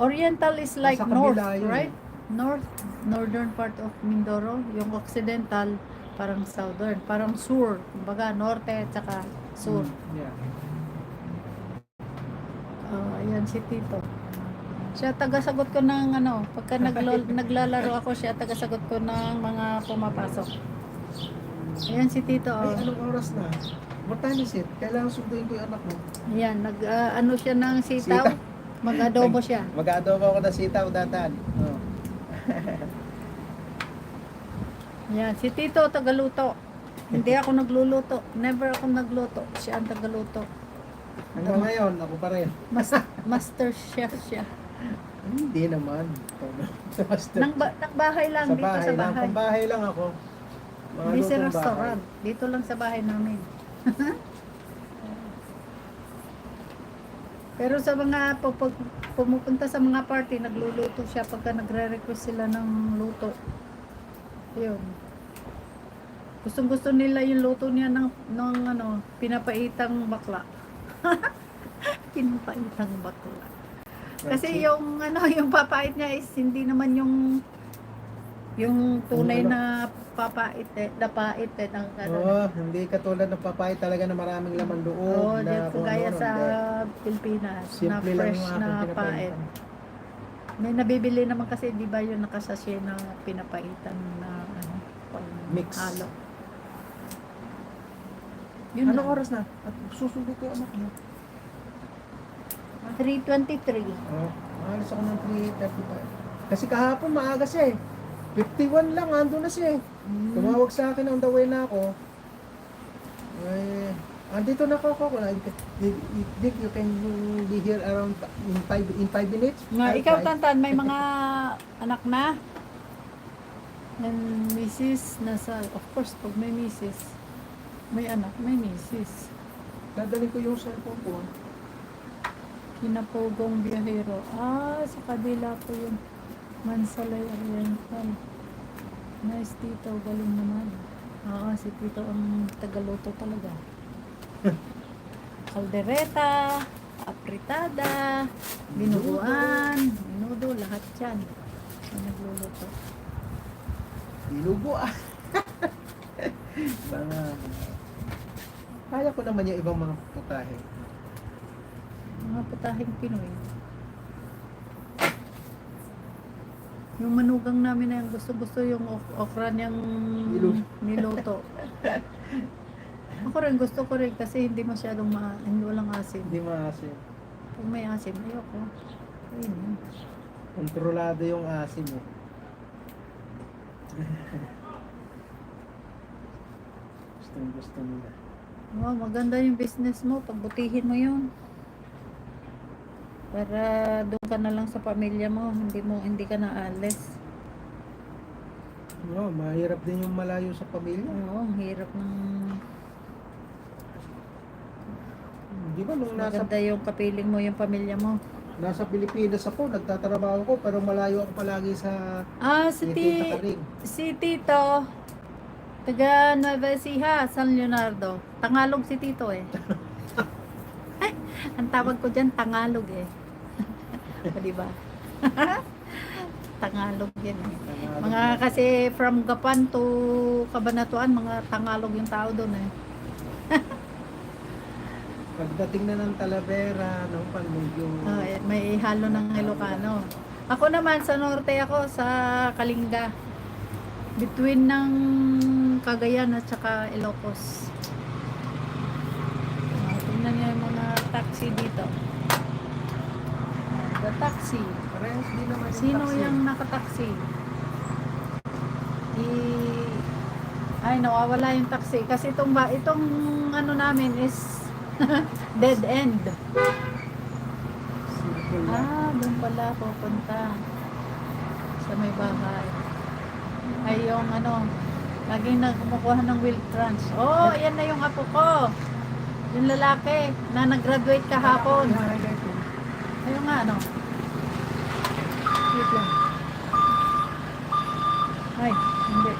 Oriental is like Nasa north, kabila yun, right? North, northern part of Mindoro. Yung occidental, parang southern. Parang sur. Kumbaga, norte at saka sur. Yeah. Ayan si Tito. Siya tagasagot ko ng ano, pagka naglalaro ako, siya tagasagot ko ng mga pumapasok. Ayan si Tito. Ay, anong oras na? What time is it? Kailangan sunduin ko yung anak mo. Ayan, ano siya ng sitaw. Mag-adobo siya. Mag-adobo ako ng sitaw, datan. Oh. Ayan, si Tito tagaluto. Hindi ako nagluluto. Never ako nagluto. Siya ang tagaluto. Hanggang ngayon, ako pa rin. Master chef siya. Hindi naman. Nang bahay lang, Sa dito bahay sa lang. bahay. Pambahay lang ako. Mga Hindi sa lutong restaurant. Dito lang sa bahay namin. Pero sa mga pumupunta sa mga party, nagluluto siya pagka nagre-request sila ng luto. Yun. Gustong-gusto nila yung luto niya ng ano, pinapaitang bakla. Pinapaitang bakla. Kasi yung ano, yung papait niya is hindi naman yung tunay na papait napait ng ano. Oo, hindi katulad ng papay talaga na maraming laman loob. Oo, Na kung kagaya ano, sa hindi. Pilipinas na Simple lang fresh yung aking na pait. pinapaitan. May nabibili naman kasi, di ba yung nakasasye na pinapaitan na ano, pang Mix. halo. Yun Anong lang. oras na? At susunod ko yung anak mo. 3:23. Oh, maalis ako ng 3:35. Kasi kahapon maaga siya eh. 51 lang, ando na siya eh. Tumawag sa akin on the way na ako. Andito na ako. Dick, you can be here around in 5 minutes? Nga, Ay, ikaw five. Tantan, may mga anak na? And misis, nasa, of course, pag may misis, may anak, may misis. Dadalhin ko yung cellphone ko. Kinapogong biyahero. Sa kabila po yung Mansalay Oriental. Nice Tito, galing naman. Si Tito ang tagaluto talaga. Kaldereta, apritada, binuguan, minudo, lahat yan. Ang nagluluto. Binugo ah. Kaya ko naman yung ibang mga putahe. Mga putahing Pinoy. Yung manugang namin na yung gusto-gusto yung okra niyang niluto. Ako rin, gusto ko rin kasi hindi masyadong hindi walang asim. Hindi maasim. Pag may asim, ayoko. Ayun. Kontrolado yung asim eh. Gusto nila. Wow, maganda yung business mo. Pagbutihin mo yun. Para doon ka na lang sa pamilya mo. Hindi ka na alis. Oo, mahirap din yung malayo sa pamilya. Oo, ang hirap ng... Di ba nung Maganda yung kapiling mo yung pamilya mo. nasa Pilipinas ako, nagtatrabaho ko, pero malayo ako palagi sa Si Tito, taga Nueva Ecija, San Leonardo. Tangalog si Tito eh. Ang tawag ko dyan, Tangalog eh. O, diba? Tangalog yan eh. Mga kasi from Gapan to Cabanatuan, mga Tangalog yung tao doon eh. Pagdating na ng Talavera, ng medyo... May halo ng Ilocano. Ako naman, sa norte ako, sa Kalinga. Between ng Cagayan at saka Ilocos. Tingnan niyo yung mga taxi dito. The taxi. Parehas din naman yung Sino taxi. yung nakataxi? Nawawala yung taxi. Kasi itong ano namin is dead end. Simple lang. Doon pala pupunta. Sa may bahay. Ay yung ano, laging kumukuha ng wheel trans. Ayan na yung apo ko. Yung lalaki na nag-graduate kahapon. Ayun nga, ano. Wait lang. Ay, hindi.